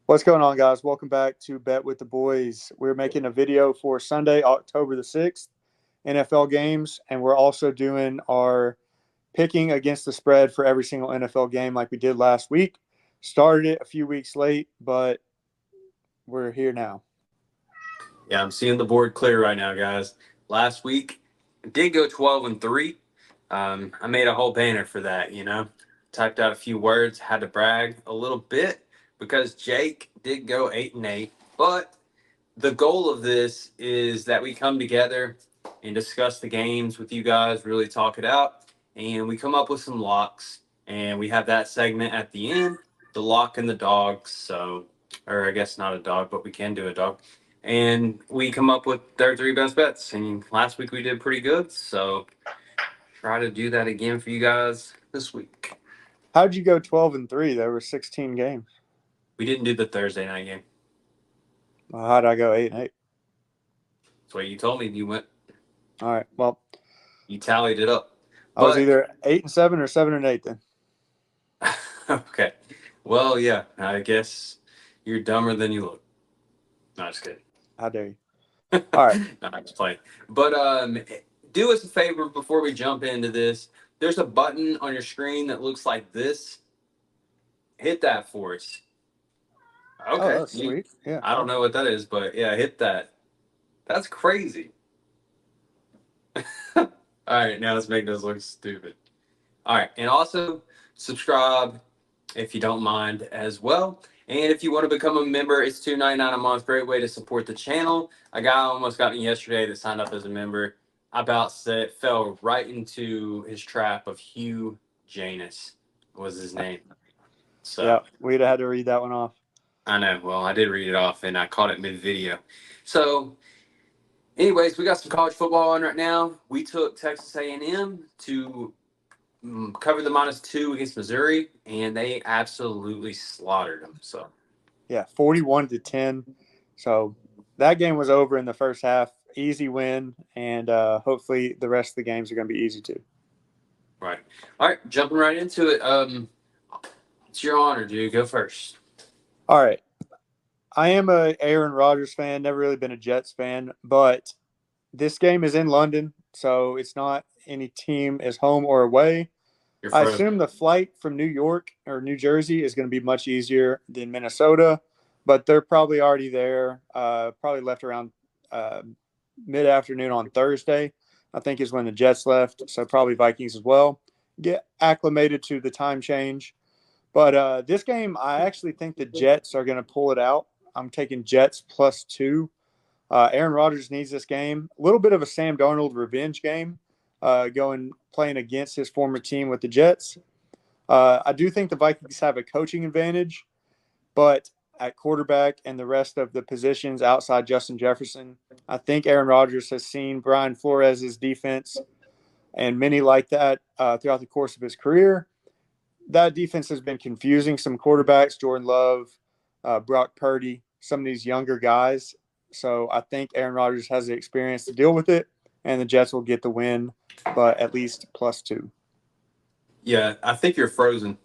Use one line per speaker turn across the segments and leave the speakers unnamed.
What's going on, guys? Welcome back to Bet with the Boys. We're making a video for Sunday, October the 6th, NFL games, and we're also doing our picking against the spread for every single NFL game like we did last week. Started it a few weeks late, but we're here now.
Yeah, I'm seeing the board clear right now, guys. Last week, I did go 12-3. I made a whole banner for that, Typed out a few words, had to brag a little bit because Jake did go 8-8. But the goal of this is that we come together and discuss the games with you guys, really talk it out, and we come up with some locks. And we have that segment at the end, the lock and the dog. So, or I guess not a dog, but we can do a dog. And we come up with their three best bets. And last week we did pretty good. So try to do that again for you guys this week.
How'd you go 12-3? There were 16 games.
We didn't do the Thursday night game.
Well, how'd I go 8-8?
That's what you told me. You went,
All right. Well,
you tallied it up.
I was
But
either 8-7 or 7-8 then.
okay. Well, yeah, I guess you're dumber than you look. No, just kidding.
How dare you? All right.
No, I'm just playing. But do us a favor before we jump into this. There's a button on your screen that looks like this. Hit that for us.
Oh,
Okay.
that's sweet. Yeah.
I don't know what that is, but yeah, hit that. That's crazy. All right, now let's make this look stupid. All right, and also subscribe if you don't mind as well. And if you want to become a member, it's $2.99 a month. Great way to support the channel. A guy almost got me yesterday that signed up as a member. I about said fell right into his trap of Hugh Janus was his name. So
Yeah, we'd have had to read that one off.
I know. Well, I did read it off and I caught it mid video. So anyways, we got some college football on right now. We took Texas A&M to cover the -2 against Missouri, and they absolutely slaughtered them. So
Yeah, 41-10. So that game was over in the first half. Easy win, and hopefully the rest of the games are going to be easy too.
right, all right, jumping right into it. It's your honor, dude. Go first.
All right. I am a Aaron Rodgers fan, never really been a Jets fan, but this game is in London, so it's not any team is home or away.
You're
I
frozen.
assume the flight from New York or New Jersey is going to be much easier than Minnesota, but they're probably already there. Probably left around uh, mid afternoon on Thursday, I think is when the Jets left. So probably Vikings as well. Get acclimated to the time change. But this game, I actually think the Jets are going to pull it out. I'm taking Jets +2. Aaron Rodgers needs this game. A little bit of a Sam Darnold revenge game, playing against his former team with the Jets. I do think the Vikings have a coaching advantage, but at quarterback and the rest of the positions outside Justin Jefferson, I think Aaron Rodgers has seen Brian Flores' defense and many like that throughout the course of his career. That defense has been confusing some quarterbacks, Jordan Love, Brock Purdy, some of these younger guys. So I think Aaron Rodgers has the experience to deal with it, and the Jets will get the win, but at least +2.
Yeah, I think you're frozen.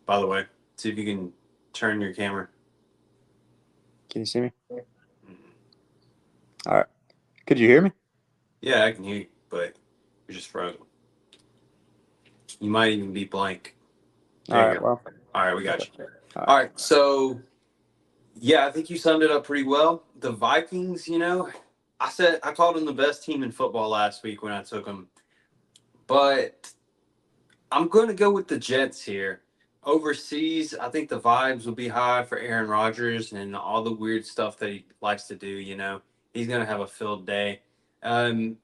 By the way, see if you can turn your camera.
Can you see me? All right. Could you hear me?
Yeah, I can hear you, but you're just frozen. You might even be blank.
All
There you
right.
go.
Well,
All right, we got you.
all
All
right.
right, so yeah, I think you summed it up pretty well. The Vikings, I called them the best team in football last week when I took them, but I'm going to go with the Jets here. Overseas, I think the vibes will be high for Aaron Rodgers and all the weird stuff that he likes to do. He's going to have a filled day. Um,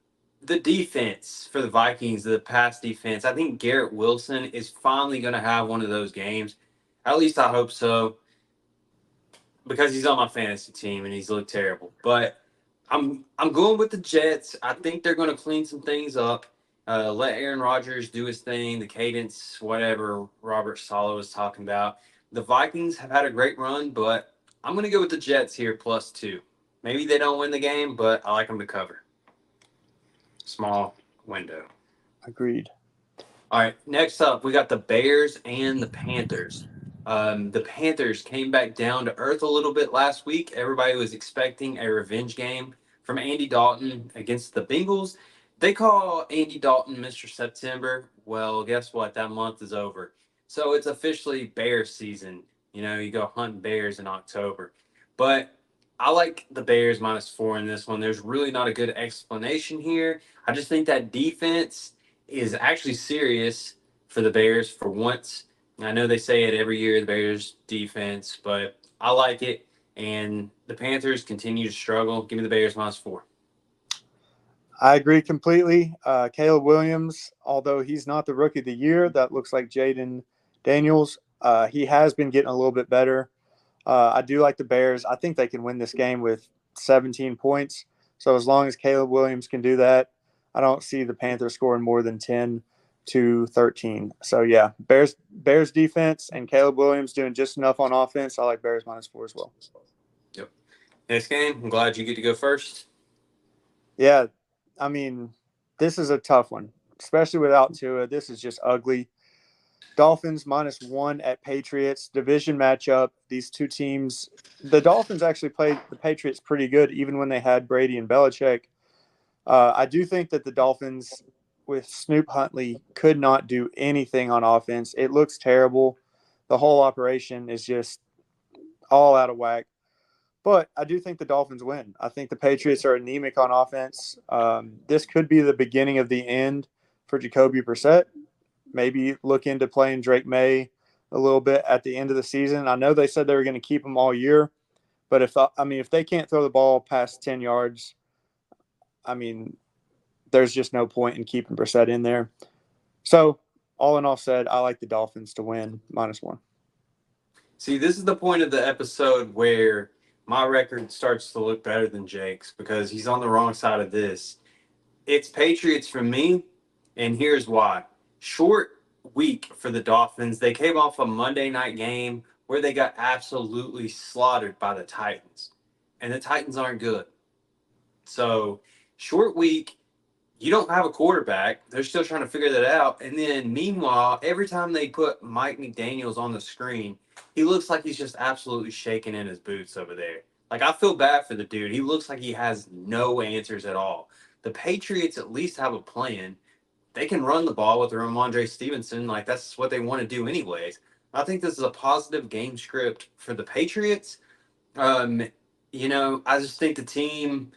the defense for the Vikings, the pass defense, I think Garrett Wilson is finally going to have one of those games. At least I hope so, because he's on my fantasy team and he's looked terrible. But I'm going with the Jets. I think they're going to clean some things up. Let Aaron Rodgers do his thing, the cadence, whatever Robert Saleh was talking about. The Vikings have had a great run, but I'm going to go with the Jets here +2. Maybe they don't win the game, but I like them to cover. Small window.
Agreed.
All right, next up, we got the Bears and the Panthers. The Panthers came back down to earth a little bit last week. Everybody was expecting a revenge game from Andy Dalton against the Bengals. They call Andy Dalton Mr. September. Well, guess what? That month is over. So it's officially bear season. You know, you go hunting bears in October. But I like the Bears -4 in this one. There's really not a good explanation here. I just think that defense is actually serious for the Bears for once. I know they say it every year, the Bears defense, but I like it. And the Panthers continue to struggle. Give me the Bears -4.
I agree completely. Caleb Williams, although he's not the rookie of the year, that looks like Jaden Daniels. He has been getting a little bit better. I do like the Bears. I think they can win this game with 17 points. So as long as Caleb Williams can do that, I don't see the Panthers scoring more than 10 to 13. So yeah, Bears defense and Caleb Williams doing just enough on offense. I like Bears -4 as well.
Yep. Next game, I'm glad you get to go first.
Yeah, I mean, this is a tough one, especially without Tua. This is just ugly. Dolphins -1 at Patriots. Division matchup. These two teams, the Dolphins actually played the Patriots pretty good, even when they had Brady and Belichick. I do think that the Dolphins with Snoop Huntley could not do anything on offense. It looks terrible. The whole operation is just all out of whack. But I do think the Dolphins win. I think the Patriots are anemic on offense. This could be the beginning of the end for Jacoby Brissett. Maybe look into playing Drake May a little bit at the end of the season. I know they said they were going to keep him all year, but if they can't throw the ball past 10 yards, I mean, there's just no point in keeping Brissett in there. So, all in all said, I like the Dolphins to win -1.
See, this is the point of the episode where my record starts to look better than Jake's because he's on the wrong side of this. It's Patriots for me, and here's why. Short week for the Dolphins. They came off a Monday night game where they got absolutely slaughtered by the Titans, and the Titans aren't good. So, short week, you don't have a quarterback. They're still trying to figure that out. And then, meanwhile, every time they put Mike McDaniels on the screen, he looks like he's just absolutely shaking in his boots over there. Like, I feel bad for the dude. He looks like he has no answers at all. The Patriots at least have a plan. They can run the ball with Ramondre Stevenson. Like, that's what they want to do, anyways. I think this is a positive game script for the Patriots. Um, I just think the team,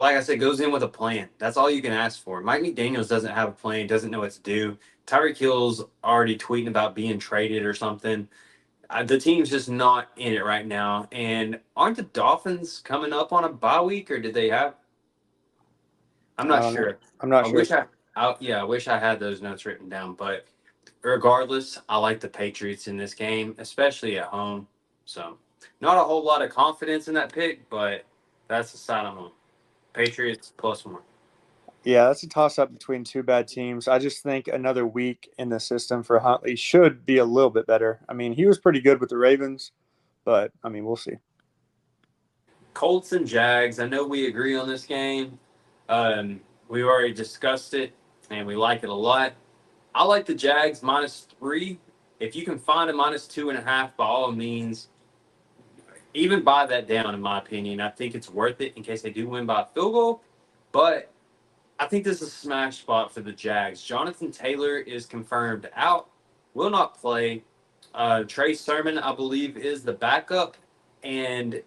like I said, goes in with a plan. That's all you can ask for. Mike McDaniels doesn't have a plan, doesn't know what to do. Tyreek Hill's already tweeting about being traded or something. The team's just not in it right now. And aren't the Dolphins coming up on a bye week, or did they have? I'm
I
not
don't know.
sure.
I'm not
I
sure.
wish I wish I had those notes written down. But regardless, I like the Patriots in this game, especially at home. So, not a whole lot of confidence in that pick, but that's the side I'm on. Patriots +1.
Yeah, that's a toss up between two bad teams. I just think another week in the system for Huntley should be a little bit better. I mean, he was pretty good with the Ravens, but I mean, we'll see.
Colts and Jags. I know we agree on this game. We already discussed it, and we like it a lot. I like the Jags -3. If you can find a -2.5, by all means, even buy that down. In my opinion, I think it's worth it in case they do win by a field goal. But I think this is a smash spot for the Jags. Jonathan Taylor is confirmed out, will not play. Trey Sermon, I believe, is the backup, and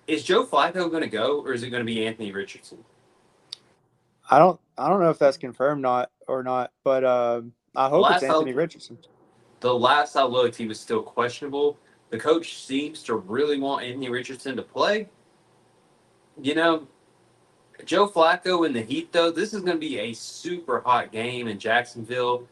is Joe Flacco going to go, or is it going to be Anthony Richardson?
I don't know if that's confirmed not, but I hope it's
Last I
Anthony Richardson.
the last I looked, he was still questionable. The coach seems to really want Anthony Richardson to play. You know, Joe Flacco in the Heat, though, this is going to be a super hot game in Jacksonville.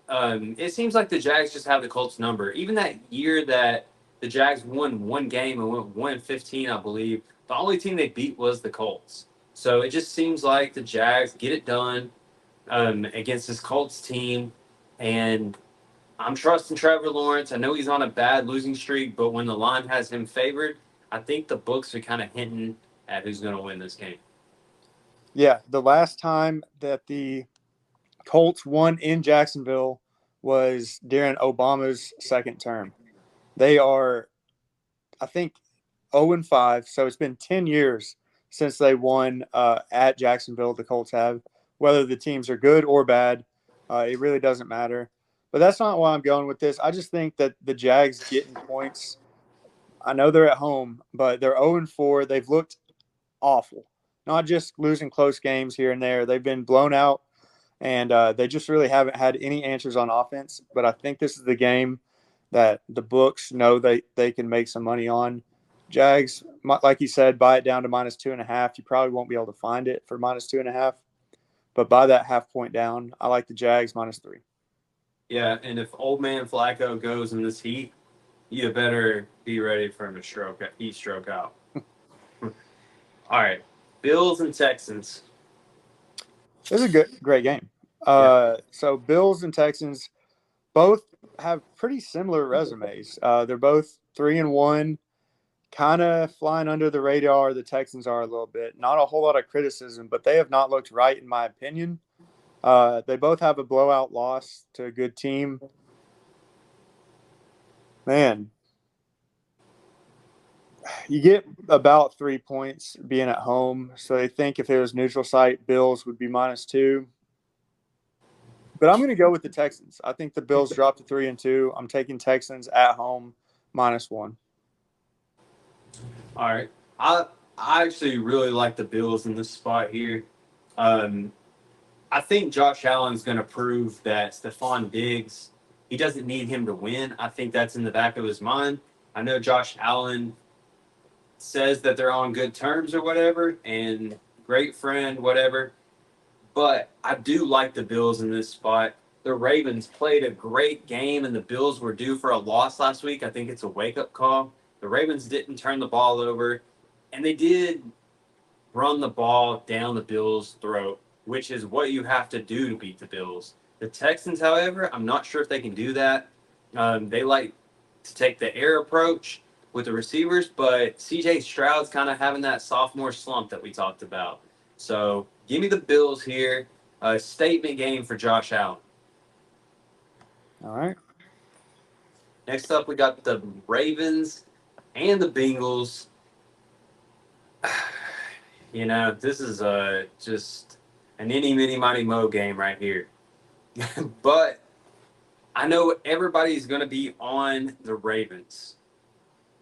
It seems like the Jags just have the Colts number. Even that year that the Jags won one game and went 1-15, I believe, the only team they beat was the Colts. So it just seems like the Jags get it done against this Colts team. And I'm trusting Trevor Lawrence. I know he's on a bad losing streak, but when the line has him favored, I think the books are kind of hinting at who's going to win this game.
Yeah, the last time that the Colts won in Jacksonville was during Obama's second term. They are, I think, 0-5. So it's been 10 years since they won at Jacksonville. The Colts have. Whether the teams are good or bad, it really doesn't matter. But that's not why I'm going with this. I just think that the Jags getting points. I know they're at home, but they're 0-4. They've looked awful. Not just losing close games here and there. They've been blown out, and they just really haven't had any answers on offense. But I think this is the game that the books know they can make some money on. Jags, like you said, buy it down to -2.5. You probably won't be able to find it for -2.5, but buy that half point down. I like the Jags -3.
Yeah, and if old man Flacco goes in this heat, you better be ready for him to heat stroke out. All right, Bills and Texans.
This is a great game. So Bills and Texans both have pretty similar resumes. They're both 3-1, kind of flying under the radar. The Texans are a little bit. Not a whole lot of criticism, but they have not looked right, in my opinion. They both have a blowout loss to a good team. Man, you get about 3 points being at home. So they think if it was neutral site, Bills would be -2. But I'm going to go with the Texans. I think the Bills dropped to 3-2. I'm taking Texans at home -1.
All right, I actually really like the Bills in this spot here. Um, I think Josh Allen's going to prove that Stephon Diggs, he doesn't need him to win. I think that's in the back of his mind. I know Josh Allen says that they're on good terms or whatever, and great friend, whatever. But I do like the Bills in this spot. The Ravens played a great game, and the Bills were due for a loss last week. I think it's a wake up call. The Ravens didn't turn the ball over, and they did run the ball down the Bills' throat, which is what you have to do to beat the Bills. The Texans, however, I'm not sure if they can do that. They like to take the air approach with the receivers, but CJ Stroud's kind of having that sophomore slump that we talked about. So give me the Bills here. A statement game for Josh Allen.
All right.
Next up, we got the Ravens and the Bengals. You know, this is just an any, mini, mighty, mo game right here. But I know everybody's going to be on the Ravens.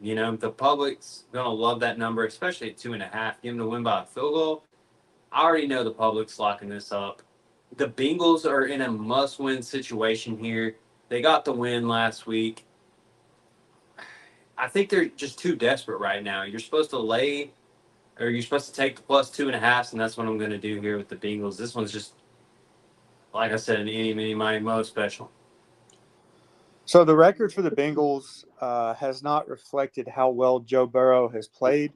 You know, the public's going to love that number, especially at 2.5. Give them to win by a field goal. I already know the public's locking this up. The Bengals are in a must-win situation here. They got the win last week. I think they're just too desperate right now. You're supposed to lay, or you're supposed to take the +2.5, and that's what I'm going to do here with the Bengals. This one's just, like I said, an any, mini, mighty, mo special.
So the record for the Bengals has not reflected how well Joe Burrow has played.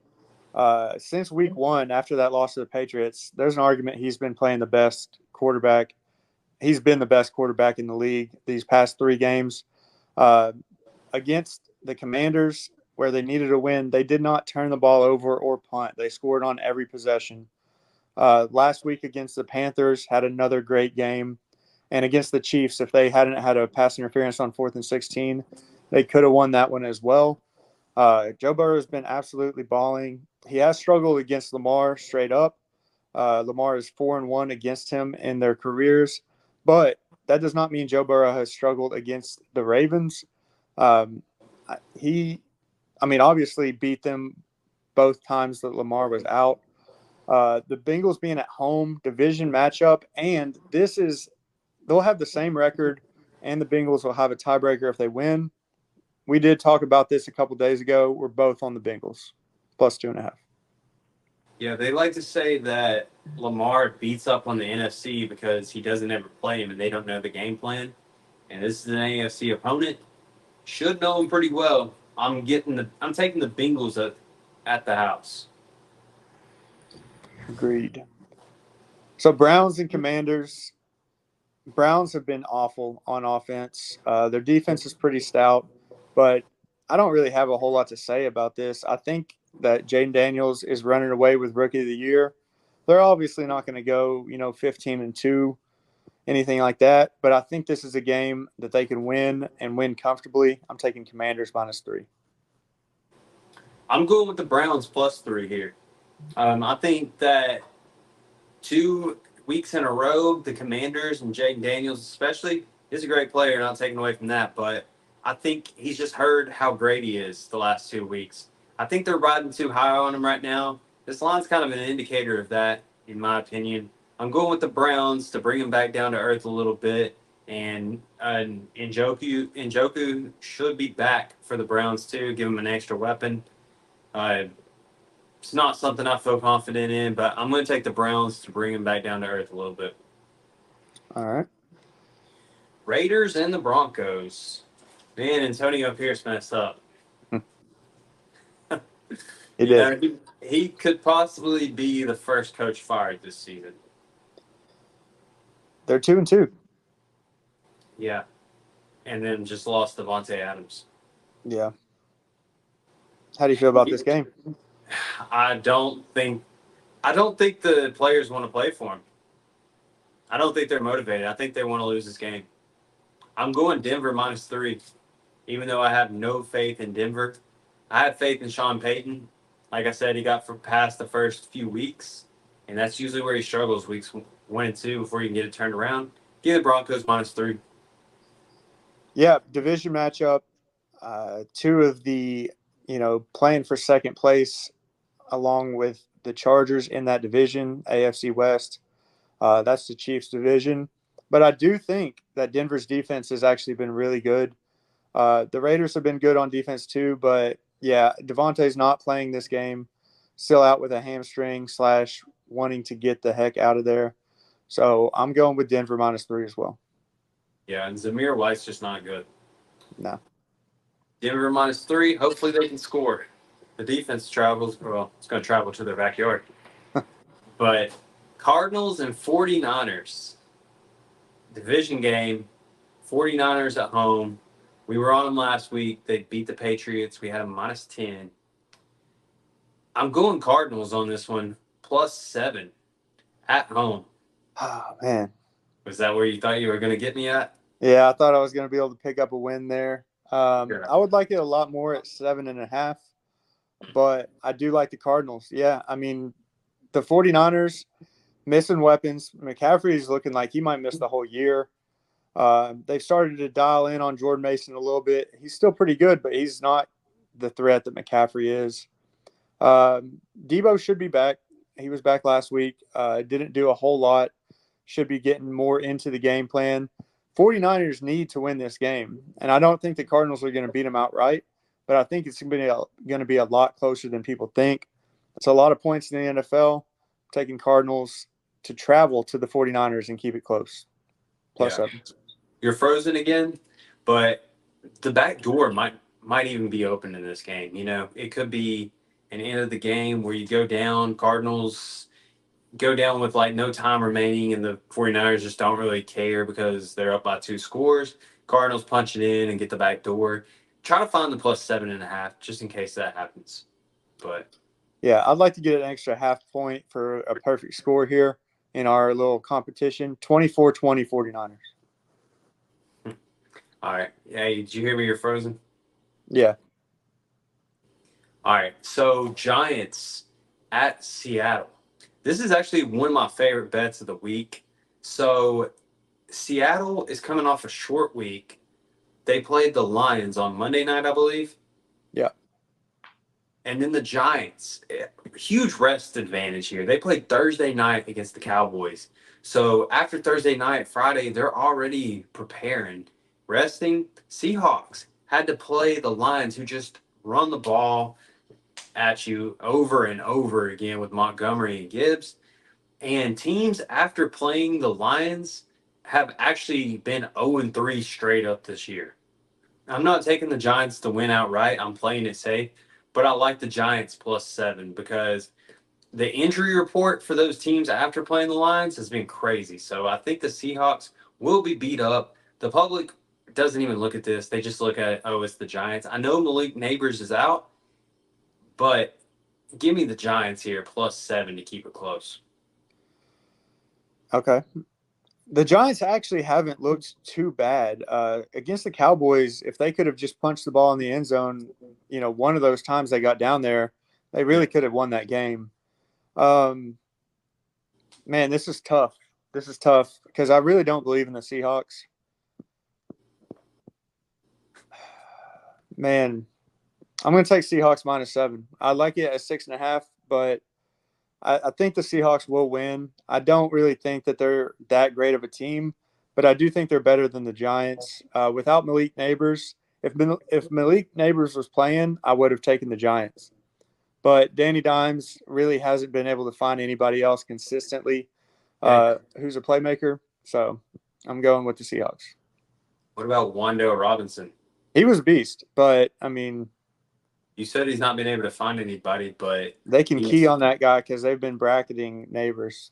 Since week 1, after that loss to the Patriots, there's an argument he's been playing the best quarterback. He's been the best quarterback in the league these past 3 games. Against the Commanders, where they needed a win, they did not turn the ball over or punt. They scored on every possession. Last week against the Panthers, had another great game. And against the Chiefs, if they hadn't had a pass interference on 4th and 16, they could have won that one as well. Joe Burrow has been absolutely balling. He has struggled against Lamar straight up. Lamar is 4-1 against him in their careers, but that does not mean Joe Burrow has struggled against the Ravens. He, obviously beat them both times that Lamar was out. The Bengals being at home, division matchup, and they'll have the same record, and the Bengals will have a tiebreaker if they win. We did talk about this a couple days ago. We're both on the Bengals, +2.5.
Yeah, they like to say that Lamar beats up on the NFC because he doesn't ever play him and they don't know the game plan. And this is an AFC opponent. Should know him pretty well. I'm taking the Bengals at the house.
Agreed. So Browns and Commanders. Browns have been awful on offense. Their defense is pretty stout, but I don't really have a whole lot to say about this. I think that Jaden Daniels is running away with Rookie of the Year. They're obviously not going to go, 15-2. anything like that. But I think this is a game that they can win and win comfortably. I'm taking Commanders -3.
I'm going with the Browns +3 here. I think that 2 weeks in a row, the Commanders and Jaden Daniels, especially, is a great player, not taking away from that. But I think he's just heard how great he is the last 2 weeks. I think they're riding too high on him right now. This line's kind of an indicator of that, in my opinion. I'm going with the Browns to bring him back down to earth a little bit. And Njoku should be back for the Browns too. Give him an extra weapon. Uh, it's not something I feel confident in, but I'm going to take the Browns to bring him back down to earth a little bit.
All right.
Raiders and the Broncos. Man, Antonio Pierce messed up.
He did.
He could possibly be the first coach fired this season.
They're 2-2.
Yeah. And then just lost Devontae Adams.
Yeah. How do you feel about this game?
I don't think the players want to play for him. I don't think they're motivated. I think they want to lose this game. I'm going Denver -3, even though I have no faith in Denver. I have faith in Sean Payton. Like I said, he got past the first few weeks, and that's usually where he struggles, weeks 1 and 2, before you can get it turned around. Give the Broncos -3.
Yeah, division matchup. Two of the, playing for second place along with the Chargers in that division, AFC West. That's the Chiefs division. But I do think that Denver's defense has actually been really good. The Raiders have been good on defense too, but yeah, Devontae's not playing this game, still out with a hamstring / wanting to get the heck out of there. So I'm going with Denver -3 as well.
Yeah, and Zamir White's just not good.
No.
Denver -3. Hopefully they can score. The defense travels. Well, it's going to travel to their backyard. But Cardinals and 49ers. Division game. 49ers at home. We were on them last week. They beat the Patriots. We had them -10. I'm going Cardinals on this one. +7 at home.
Oh, man.
Was that where you thought you were going to get me at?
Yeah, I thought I was going to be able to pick up a win there.
Yeah.
I would like it a lot more at 7.5, but I do like the Cardinals. Yeah, I mean, the 49ers missing weapons. McCaffrey is looking like he might miss the whole year. They've started to dial in on Jordan Mason a little bit. He's still pretty good, but he's not the threat that McCaffrey is. Debo should be back. He was back last week. Didn't do a whole lot. Should be getting more into the game plan. 49ers need to win this game, and I don't think the Cardinals are going to beat them outright, but I think it's going to be a lot closer than people think. It's a lot of points in the NFL. Taking Cardinals to travel to the 49ers and keep it close. +7.
You're frozen again, but the back door might even be open in this game. It could be an end of the game where you go down, Cardinals go down with no time remaining, and the 49ers just don't really care because they're up by 2 scores. Cardinals punch it in and get the back door. Try to find the +7.5 just in case that happens. But
yeah, I'd like to get an extra half point for a perfect score here in our little competition. 24-20 49ers.
All right. Hey, did you hear me? You're frozen?
Yeah.
All right. So Giants at Seattle. This is actually one of my favorite bets of the week. So Seattle is coming off a short week. They played the Lions on Monday night, I believe.
Yeah.
And then the Giants, huge rest advantage here. They played Thursday night against the Cowboys. So after Thursday night, Friday, they're already preparing. Resting. Seahawks had to play the Lions, who just run the ball at you over and over again with Montgomery and Gibbs. And teams, after playing the Lions, have actually been 0-3 straight up this year. I'm not taking the Giants to win outright. I'm playing it safe. But I like the Giants +7 because the injury report for those teams after playing the Lions has been crazy. So I think the Seahawks will be beat up. The public doesn't even look at this. They just look at, it's the Giants. I know Malik Neighbors is out, but give me the Giants here +7 to keep it close.
Okay. The Giants actually haven't looked too bad against the Cowboys. If they could have just punched the ball in the end zone, one of those times they got down there, they really
Yeah.
could have won that game. Um, Man, this is tough. This is tough because I really don't believe in the Seahawks. Man, I'm going to take Seahawks -7. I like it at 6.5, but I think the Seahawks will win. I don't really think that they're that great of a team, but I do think they're better than the Giants. Without Malik Neighbors, if Malik Neighbors was playing, I would have taken the Giants. But Danny Dimes really hasn't been able to find anybody else consistently
Hey,
who's a playmaker. So I'm going with the Seahawks.
what about Wando Robinson?
He was a beast, but I mean,
You said he's not been able to find anybody, but
they can key
he's
on that guy because they've been bracketing Neighbors.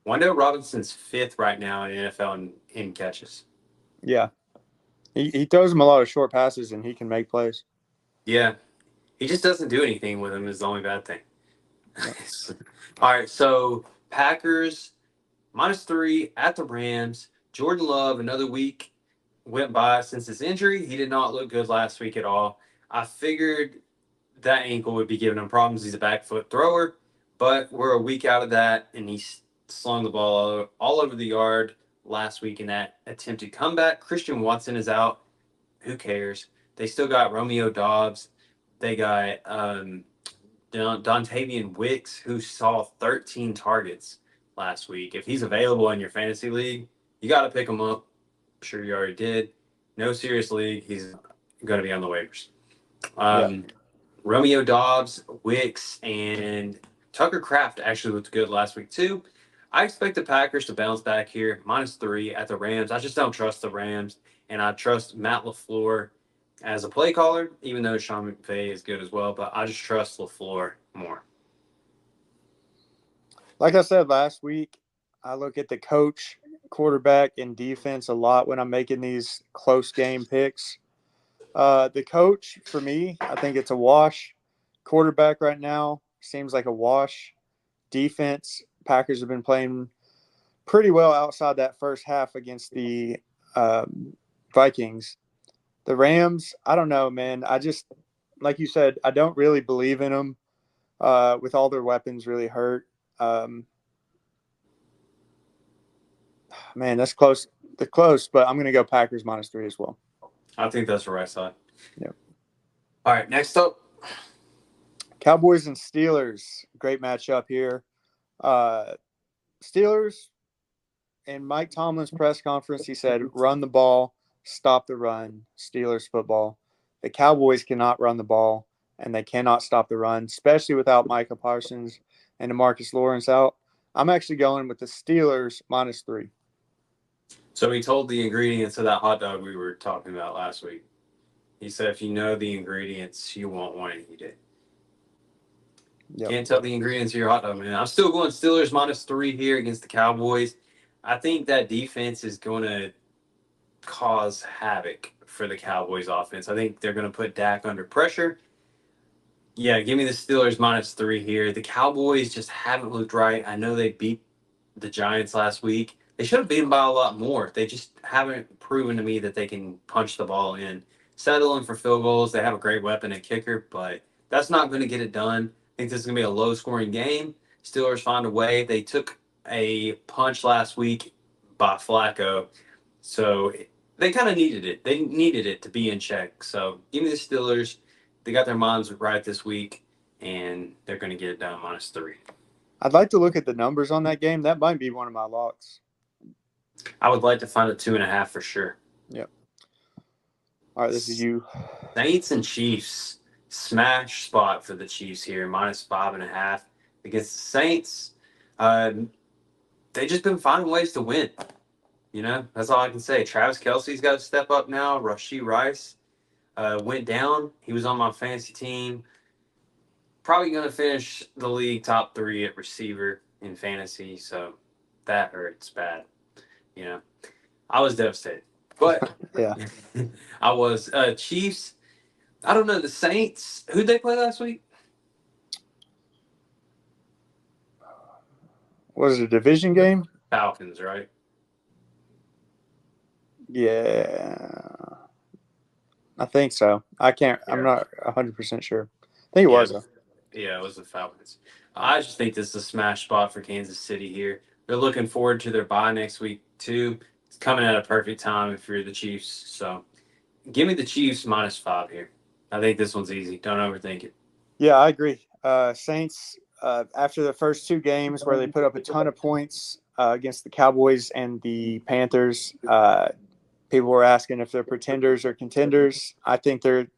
Wando Robinson's fifth right now in NFL in catches.
Yeah, he throws him a lot of short passes and he can make plays.
Yeah, he just doesn't do anything with him. Is the only bad thing.
Yep.
All right, so Packers -3 at the Rams. Jordan Love, another week went by since his injury. He did not look good last week at all. I figured that ankle would be giving him problems. He's a back foot thrower, but we're a week out of that, and he's slung the ball all over the yard last week in that attempted comeback. Christian Watson is out. Who cares? They still got Romeo Dobbs. They got Dontavian Wicks, who saw 13 targets last week. If he's available in your fantasy league, you got to pick him up. I'm sure you already did. No serious league, he's going to be on the waivers.
Yeah.
Romeo Dobbs, Wicks, and Tucker Kraft actually looked good last week too. I expect the Packers to bounce back here, -3 at the Rams. I just don't trust the Rams, and I trust Matt LaFleur as a play caller, even though Sean McVay is good as well. But I just trust LaFleur more.
Like I said last week, I look at the coach, quarterback, and defense a lot when I'm making these close game picks. The coach, for me, I think it's a wash. Quarterback right now seems like a wash. Defense, Packers have been playing pretty well outside that first half against the Vikings. The Rams, I don't know, man. I just, like you said, I don't really believe in them with all their weapons really hurt. Um, Man, that's close. They're close, but I'm going to go Packers -3 as well.
I think that's the right side.
Yeah.
All right, next up.
Cowboys and Steelers. Great matchup here. Uh, Steelers, in Mike Tomlin's press conference, he said, run the ball, stop the run, Steelers football. The Cowboys cannot run the ball, and they cannot stop the run, especially without Micah Parsons and DeMarcus Lawrence out. I'm actually going with the Steelers -3.
So he told the ingredients of that hot dog we were talking about last week. He said, if you know the ingredients, you won't want to eat it.
Yep.
Can't tell the ingredients of your hot dog, man. I'm still going Steelers -3 here against the Cowboys. I think that defense is going to cause havoc for the Cowboys offense. I think they're going to put Dak under pressure. Yeah, give me the Steelers -3 here. The Cowboys just haven't looked right. I know they beat the Giants last week. They should have beaten by a lot more. They just haven't proven to me that they can punch the ball in. Settling for field goals. They have a great weapon at kicker, but that's not going to get it done. I think this is going to be a low scoring game. Steelers find a way. They took a punch last week by Flacco, so they kind of needed it. They needed it to be in check. So give me the Steelers. They got their minds right this week, and they're going to get it done -3.
I'd like to look at the numbers on that game. That might be one of my locks.
I would like to find a 2.5 for sure.
Yep. All right, this is you.
Saints and Chiefs. Smash spot for the Chiefs here, -5.5 against the Saints. They just been finding ways to win. You know, that's all I can say. Travis Kelsey's got to step up now. Rashee Rice went down. He was on my fantasy team. Probably going to finish the league top 3 at receiver in fantasy, so that hurts bad. You know, I was devastated. But
Yeah.
I was Chiefs. I don't know the Saints. Who'd they play last week?
Was it a division game?
Falcons, right?
Yeah, I think so. I can't. I'm
Yeah.
not 100% sure. I think it
Yeah,
was though.
yeah, it was the Falcons. I just think this is a smash spot for Kansas City here. They're looking forward to their bye next week too. It's coming at a perfect time if you're the Chiefs. So give me the Chiefs -5 here. I think this one's easy. Don't overthink it.
Yeah, I agree. Saints, after the first two games where they put up a ton of points against the Cowboys and the Panthers, people were asking if they're pretenders or contenders. I think they're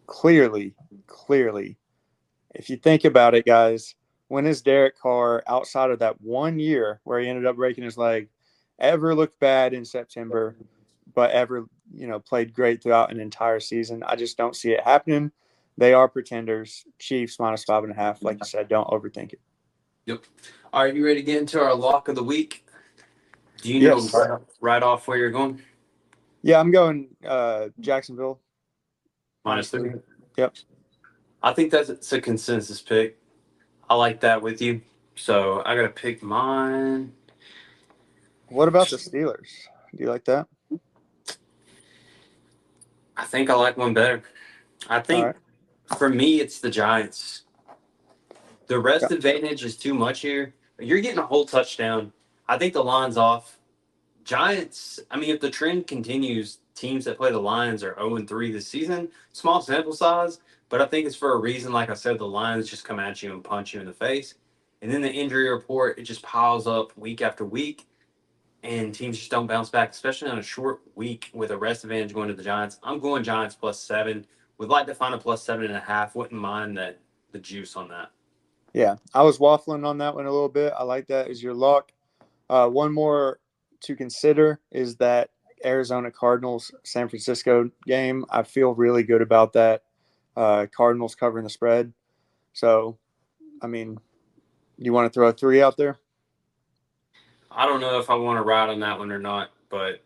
clearly. If you think about it, guys, when has Derek Carr, outside of that 1 year where he ended up breaking his leg, ever looked bad in September, but ever, played great throughout an entire season? I just don't see it happening. They are pretenders. Chiefs -5.5. Like you said, don't overthink it.
Yep. All right, you ready to get into our lock of the week? Do you know
Yes.
right off where you're going?
Yeah, I'm going Jacksonville
-3.
-3. Yep.
I think it's a consensus pick. I like that with you. So I gotta pick mine.
What about the Steelers? Do you like that?
I think I like one better. I
All
think
right.
for me it's the Giants. The
Yeah.
rest advantage is too much here. You're getting a whole touchdown. I think the line's off. Giants, I mean, if the trend continues, teams that play the Lions are 0-3 this season. Small sample size, but I think it's for a reason. Like I said, the Lions just come at you and punch you in the face. And then the injury report, it just piles up week after week, and teams just don't bounce back, especially on a short week with a rest advantage going to the Giants. I'm going Giants +7. Would like to find a +7.5. Wouldn't mind the juice on that.
Yeah. I was waffling on that one a little bit. I like that as your lock. One more to consider is that Arizona Cardinals San Francisco game. I feel really good about that. Cardinals covering the spread. So, I mean, you want to throw a 3 out there?
I don't know if I want to ride on that one or not, but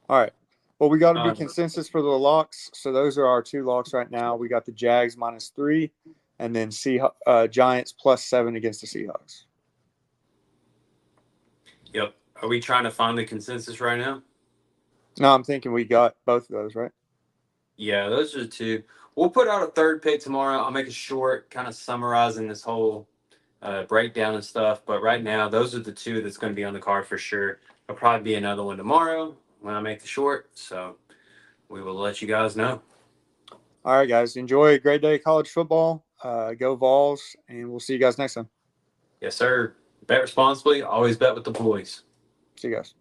All right. Well, we got to be
um,
consensus for the locks. So those are our two locks right now. We got the Jags -3, and then Giants +7 against the Seahawks.
yep. Are we trying to find the consensus right now?
No, I'm thinking we got both of those, right?
Yeah, those are the two. We'll put out a third pick tomorrow. I'll make a short, kind of summarizing this whole breakdown and stuff. But right now, those are the two that's going to be on the card for sure. There'll probably be another one tomorrow when I make the short. So we will let you guys know.
All right, guys. Enjoy a great day of college football. Go Vols, and we'll see you guys next time.
Yes, sir. Bet responsibly. Always bet with the boys.
See you guys.